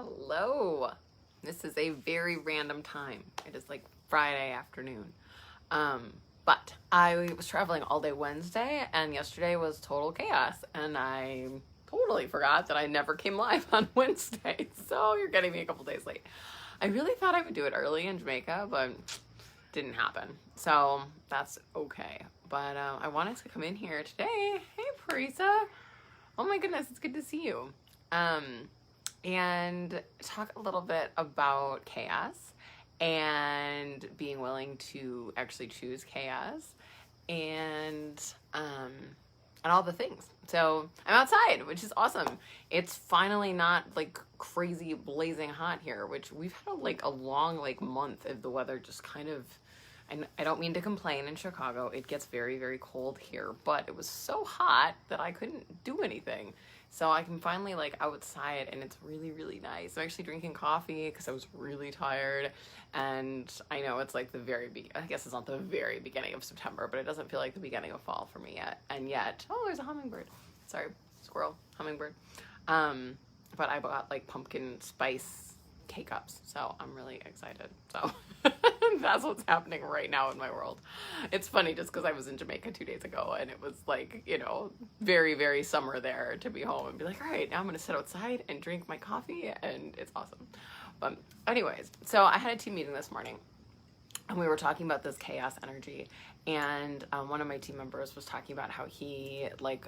Hello. This is a very random time. It is like Friday afternoon. But I was traveling all day Wednesday, and yesterday was total chaos, and I totally forgot that I never came live on Wednesday. So you're getting me a couple days late. I really thought I would do it early in Jamaica, but didn't happen. So that's okay. But I wanted to come in here today. Hey, Parisa. Oh my goodness, it's good to see you. And talk a little bit about chaos and being willing to actually choose chaos and all the things. So I'm outside, which is awesome. It's finally not like crazy blazing hot here, which we've had a long month of the weather just kind of. And I don't mean to complain in Chicago. It gets very, very cold here, but it was so hot that I couldn't do anything. So I can finally outside, and it's really, really nice. I'm actually drinking coffee because I was really tired. And I know it's like I guess it's not the very beginning of September, but it doesn't feel like the beginning of fall for me yet. And yet, oh, there's a hummingbird. Sorry, squirrel, hummingbird. But I bought pumpkin spice K-cups, so I'm really excited. So that's what's happening right now in my world. It's funny just because I was in Jamaica 2 days ago, and it was very, very summer there to be home and be like, all right, now I'm gonna sit outside and drink my coffee, and it's awesome. But anyways, so I had a team meeting this morning, and we were talking about this chaos energy, and one of my team members was talking about how he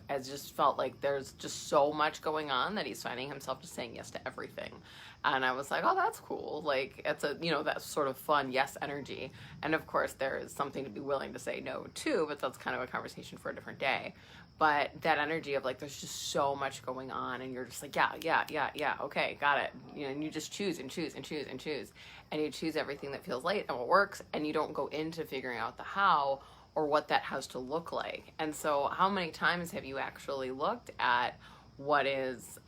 has just felt like there's just so much going on that he's finding himself just saying yes to everything. And I was like, oh, that's cool. It's that sort of fun yes energy. And of course there is something to be willing to say no to, but that's kind of a conversation for a different day. But that energy of there's just so much going on, and you're just like, yeah, okay, got it. And you just choose and choose and choose and choose. And you choose everything that feels light and what works, and you don't go into figuring out the how or what that has to look like. And so how many times have you actually looked at what is,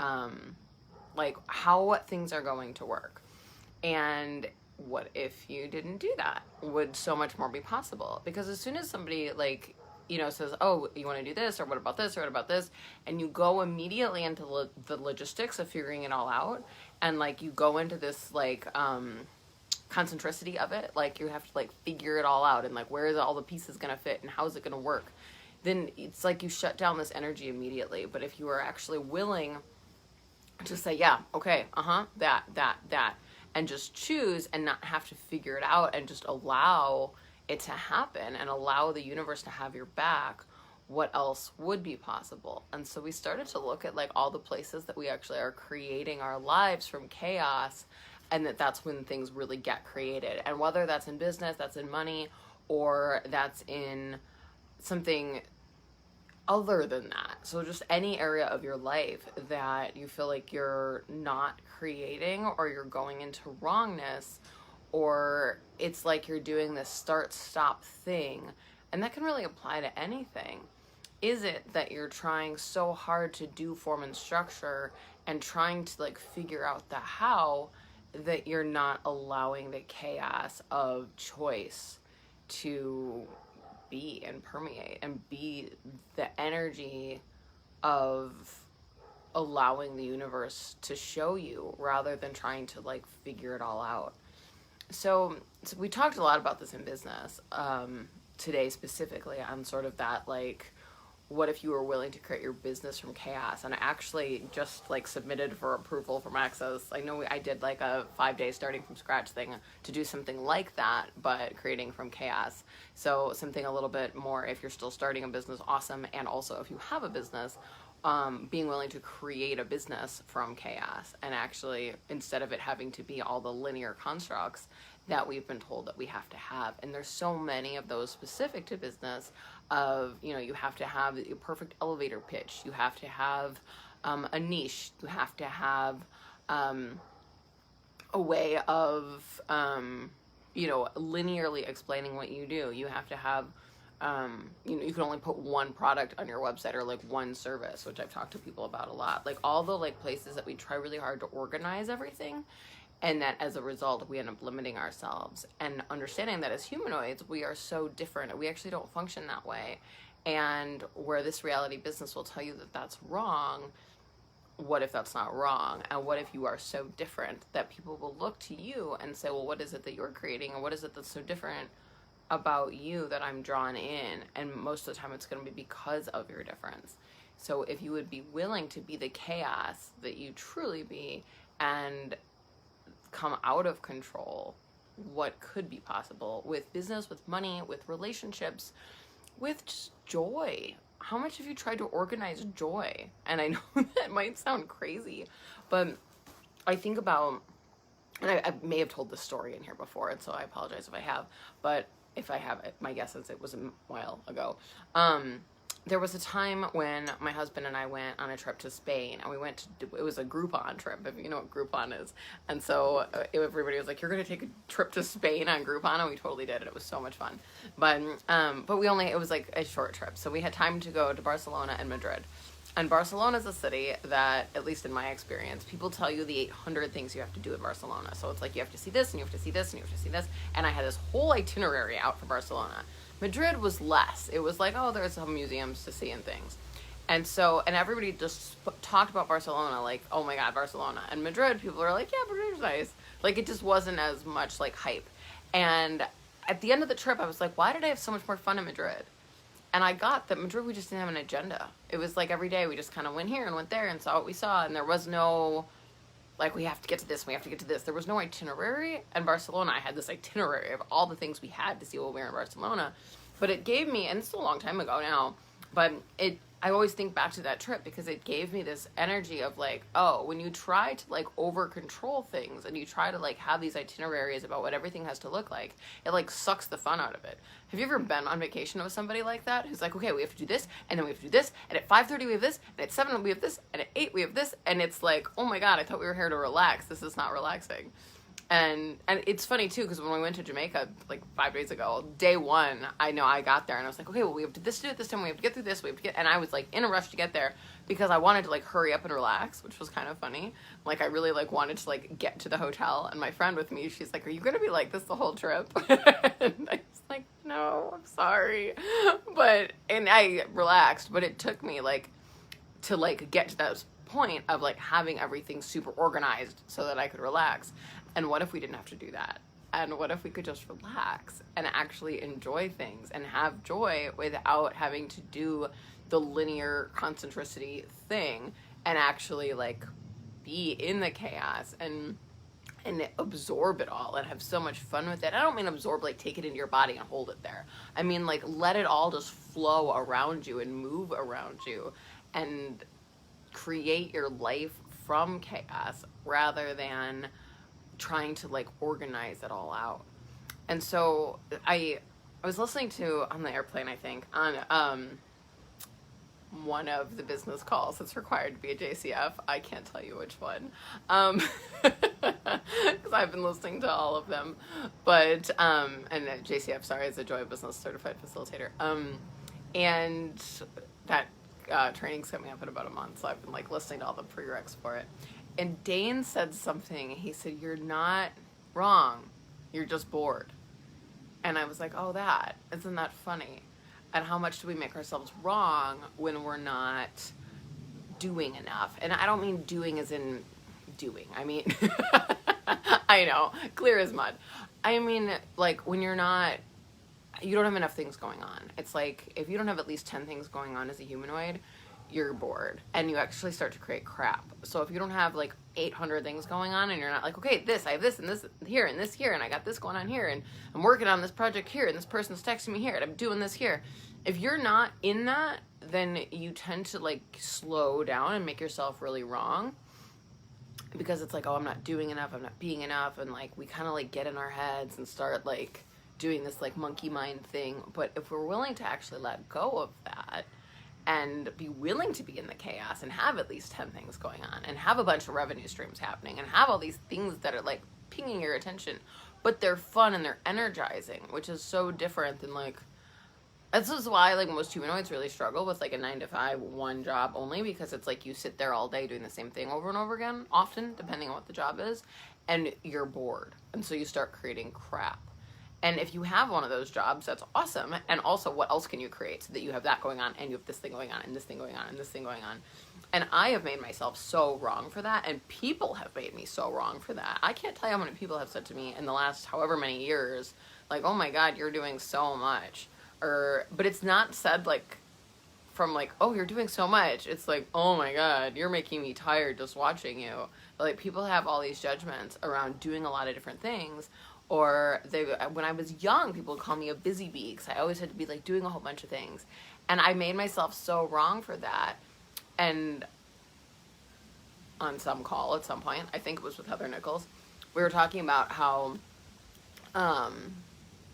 how things are going to work? And what if you didn't do that? Would so much more be possible? Because as soon as somebody says, oh, you want to do this, or what about this, or what about this, and you go immediately into the logistics of figuring it all out, and you go into this concentricity of it, you have to figure it all out, and where is all the pieces going to fit, and how is it going to work, then it's you shut down this energy immediately. But if you are actually willing to say, yeah, okay, that, and just choose and not have to figure it out, and just allow it to happen and allow the universe to have your back, what else would be possible? And so we started to look at all the places that we actually are creating our lives from chaos, and that's when things really get created. And whether that's in business, that's in money, or that's in something other than that. So just any area of your life that you feel like you're not creating, or you're going into wrongness, or it's you're doing this start-stop thing, and that can really apply to anything. Is it that you're trying so hard to do form and structure and trying to figure out the how, that you're not allowing the chaos of choice to be and permeate and be the energy of allowing the universe to show you, rather than trying to figure it all out? So we talked a lot about this in business today, specifically on sort of that, what if you were willing to create your business from chaos? And I actually just submitted for approval from Access. I know I did a 5-day starting from scratch thing to do something like that, but creating from chaos. So something a little bit more, if you're still starting a business, awesome. And also if you have a business, being willing to create a business from chaos, and actually, instead of it having to be all the linear constructs that we've been told that we have to have. And there's so many of those specific to business of, you have to have a perfect elevator pitch. You have to have a niche. You have to have a way of, linearly explaining what you do. You have to have, you can only put one product on your website, or one service, which I've talked to people about a lot. All the places that we try really hard to organize everything, and that as a result we end up limiting ourselves, and understanding that as humanoids we are so different, we actually don't function that way. And where this reality business will tell you that that's wrong, what if that's not wrong? And what if you are so different that people will look to you and say, well, what is it that you're creating? And what is it that's so different about you that I'm drawn in? And most of the time it's going to be because of your difference. So if you would be willing to be the chaos that you truly be and come out of control, what could be possible with business, with money, with relationships, with just joy? How much have you tried to organize joy? And I know that might sound crazy, but I think about, and I may have told this story in here before, and so I apologize if I have, but if I have, my guess is it was a while ago. There was a time when my husband and I went on a trip to Spain, and we went to, it was a Groupon trip, if you know what Groupon is. And so everybody was like, you're going to take a trip to Spain on Groupon? And we totally did, and it was so much fun. But it was like a short trip. So we had time to go to Barcelona and Madrid. And Barcelona is a city that, at least in my experience, people tell you the 800 things you have to do in Barcelona. So it's like, you have to see this, and you have to see this, and you have to see this. And I had this whole itinerary out for Barcelona. Madrid was less. It was like, oh, there's some museums to see and things. And so, and everybody just talked about Barcelona like, oh my God, Barcelona. And Madrid, people are like, yeah, Madrid's nice. Like, it just wasn't as much like hype. And at the end of the trip, I was like, why did I have so much more fun in Madrid? And I got that Madrid, we just didn't have an agenda. It was like every day we just kind of went here and went there and saw what we saw. And there was no, like, we have to get to this, we have to get to this. There was no itinerary. And Barcelona, I had this itinerary of all the things we had to see while we were in Barcelona. But it gave me, and it's a long time ago now, but I always think back to that trip because it gave me this energy of like, oh, when you try to like over control things and you try to like have these itineraries about what everything has to look like, it like sucks the fun out of it. Have you ever been on vacation with somebody like that who's like, okay, we have to do this, and then we have to do this, and at 5:30 we have this, and at 7 we have this, and at 8 we have this, and it's like, oh my God, I thought we were here to relax. This is not relaxing. And it's funny too, because when we went to Jamaica like 5 days ago, day one, I know I got there and I was like, okay, well, we have to do it this time, we have to get through this, we have to get, and I was like in a rush to get there because I wanted to like hurry up and relax, which was kind of funny. Like, I really like wanted to like get to the hotel, and my friend with me, she's like, are you gonna be like this the whole trip? And I was like, no, I'm sorry. And I relaxed, but it took me like to like get to that point of like having everything super organized so that I could relax. And what if we didn't have to do that? And what if we could just relax and actually enjoy things and have joy without having to do the linear concentricity thing and actually like be in the chaos and absorb it all and have so much fun with it. I don't mean absorb like take it into your body and hold it there. I mean like let it all just flow around you and move around you and create your life from chaos rather than trying to like organize it all out. And so I was listening to on the airplane, I think, on one of the business calls that's required to be a JCF. I can't tell you which one, because I've been listening to all of them. But and JCF, sorry, is a Joy Business Certified Facilitator. And that training's coming up in about a month, so I've been like listening to all the prereqs for it. And Dane said something. He said, you're not wrong. You're just bored. And I was like, oh, isn't that funny? And how much do we make ourselves wrong when we're not doing enough? And I don't mean doing as in doing. I mean, I know, clear as mud. I mean, like when you don't have enough things going on. It's like, if you don't have at least 10 things going on as a humanoid, you're bored and you actually start to create crap. So if you don't have like 800 things going on and you're not like, okay, I have this and this here and this here and I got this going on here and I'm working on this project here and this person's texting me here and I'm doing this here. If you're not in that, then you tend to like slow down and make yourself really wrong because it's like, oh, I'm not doing enough, I'm not being enough, and like we kind of like get in our heads and start like doing this like monkey mind thing. But if we're willing to actually let go of that and be willing to be in the chaos and have at least 10 things going on and have a bunch of revenue streams happening and have all these things that are like pinging your attention, but they're fun and they're energizing, which is so different than like, this is why like most humanoids really struggle with like a 9-to-5 one job only, because it's like you sit there all day doing the same thing over and over again, often depending on what the job is, and you're bored. And so you start creating crap. And if you have one of those jobs, that's awesome. And also, what else can you create so that you have that going on and you have this thing going on and this thing going on and this thing going on? And I have made myself so wrong for that, and people have made me so wrong for that. I can't tell you how many people have said to me in the last however many years, like, oh my God, you're doing so much. But it's not said like from like, oh, you're doing so much. It's like, oh my God, you're making me tired just watching you. But like, people have all these judgments around doing a lot of different things. Or when I was young, people would call me a busy bee because I always had to be like doing a whole bunch of things. And I made myself so wrong for that. And on some call at some point, I think it was with Heather Nichols, we were talking about how,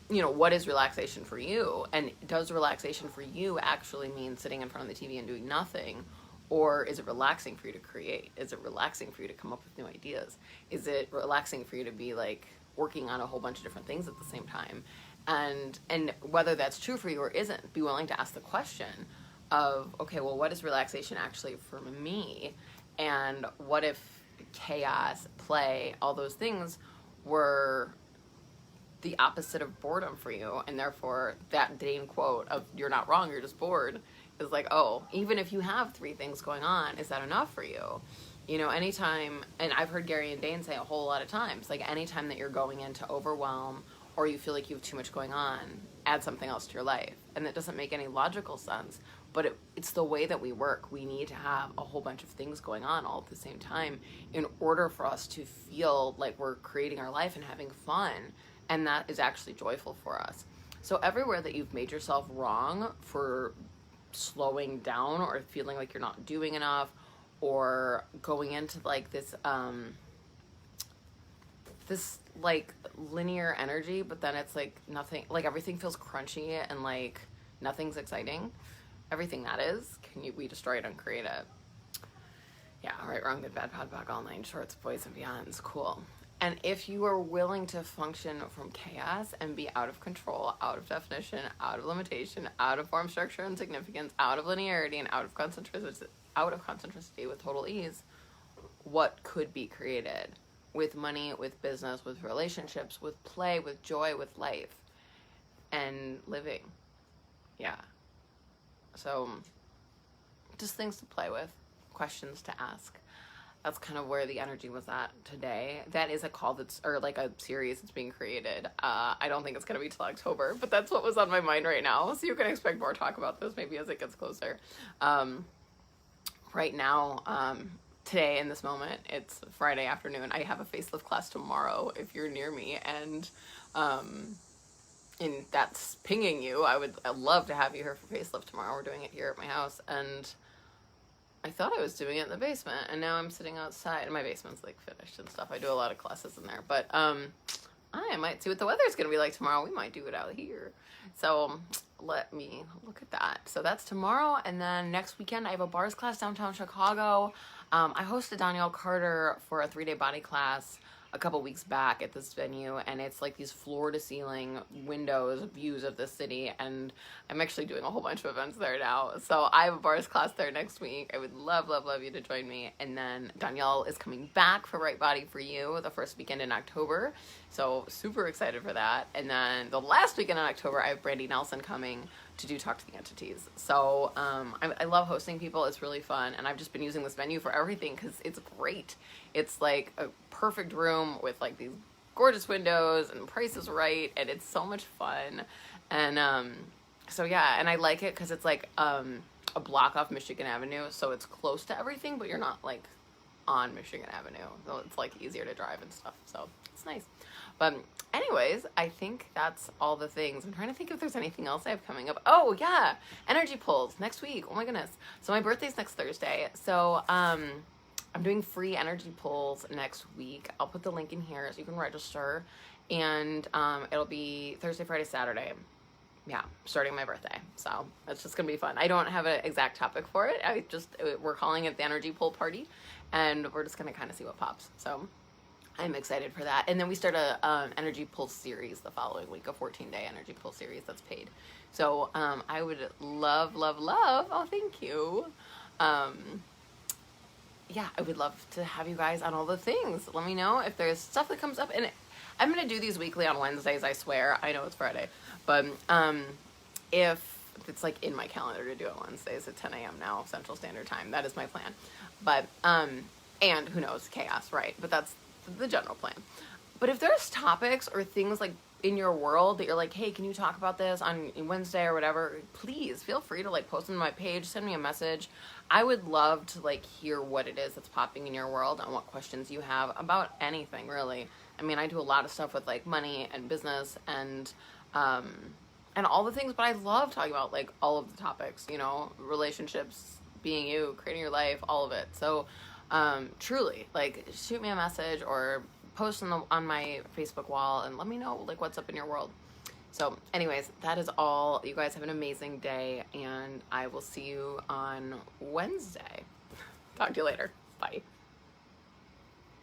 what is relaxation for you? And does relaxation for you actually mean sitting in front of the TV and doing nothing? Or is it relaxing for you to create? Is it relaxing for you to come up with new ideas? Is it relaxing for you to be like working on a whole bunch of different things at the same time? And whether that's true for you or isn't, be willing to ask the question of, okay, well, what is relaxation actually for me? And what if chaos, play, all those things were the opposite of boredom for you? And therefore that Dane quote of "you're not wrong, you're just bored" is like, oh, even if you have 3 things going on, is that enough for you? Anytime, and I've heard Gary and Dane say a whole lot of times, like anytime that you're going into overwhelm or you feel like you have too much going on, add something else to your life. And that doesn't make any logical sense, but it's the way that we work. We need to have a whole bunch of things going on all at the same time in order for us to feel like we're creating our life and having fun, and that is actually joyful for us. So everywhere that you've made yourself wrong for slowing down or feeling like you're not doing enough or going into like this like linear energy, but then it's like nothing, like everything feels crunchy and like nothing's exciting. Everything that is, we destroy it and create it. Yeah, right, wrong, good, bad, pod, all 9 shorts, boys and beyonds, cool. And if you are willing to function from chaos and be out of control, out of definition, out of limitation, out of form, structure, and significance, out of linearity, and out of concentricity with total ease, what could be created with money, with business, with relationships, with play, with joy, with life, and living? Yeah. So just things to play with, questions to ask. That's kind of where the energy was at today. That is a call or like a series that's being created. I don't think it's going to be till October, but that's what was on my mind right now. So you can expect more talk about this maybe as it gets closer. Right now, today in this moment, it's Friday afternoon. I have a facelift class tomorrow if you're near me, and that's pinging you. I'd love to have you here for facelift tomorrow. We're doing it here at my house, and I thought I was doing it in the basement, and now I'm sitting outside, and my basement's like finished and stuff. I do a lot of classes in there, but I might see what the weather's gonna be like tomorrow. We might do it out here. So let me look at that. So that's tomorrow, and then next weekend I have a bars class downtown Chicago. I hosted Danielle Carter for a 3-day body class a couple weeks back at this venue, and it's like these floor to ceiling windows views of the city, and I'm actually doing a whole bunch of events there now. So I have a bars class there next week. I would love you to join me. And then Danielle is coming back for Right Body for You the first weekend in October, so super excited for that. And then the last weekend in October I have Brandy Nelson coming to do Talk to the Entities. So I love hosting people. It's really fun, and I've just been using this venue for everything because it's great. It's like a perfect room with like these gorgeous windows, and the price is right, and it's so much fun. And so yeah, and I like it because it's like a block off Michigan Avenue, so it's close to everything, but you're not like on Michigan Avenue, so it's like easier to drive and stuff, so it's nice. But anyways, I think that's all the things. I'm trying to think if there's anything else I have coming up. Oh yeah, energy pulls next week. Oh my goodness. So my birthday's next Thursday, so I'm doing free energy pulls next week. I'll put the link in here so you can register, and it'll be Thursday, Friday, Saturday. Yeah, starting my birthday. So it's just gonna be fun. I don't have an exact topic for it. We're calling it the energy pull party, and we're just gonna kind of see what pops. So I'm excited for that. And then we start a energy pulse series the following week, a 14-day energy pulse series that's paid. So I would love, oh, thank you. Yeah, I would love to have you guys on all the things. Let me know if there's stuff that comes up. And I'm going to do these weekly on Wednesdays, I swear. I know it's Friday. But if it's like in my calendar to do it Wednesdays at 10 a.m. now, Central Standard Time. That is my plan. But, and who knows, chaos, right? But that's the general plan. But if there's topics or things like in your world that you're like, hey, can you talk about this on Wednesday or whatever, please feel free to like post on my page, send me a message. I would love to like hear what it is that's popping in your world and what questions you have about anything, really. I mean, I do a lot of stuff with like money and business and all the things, but I love talking about like all of the topics, you know, relationships, being you, creating your life, all of it. So truly, like, shoot me a message or post on my Facebook wall and let me know like what's up in your world. So anyways, that is all. You guys have an amazing day, and I will see you on Wednesday. Talk to you later. Bye.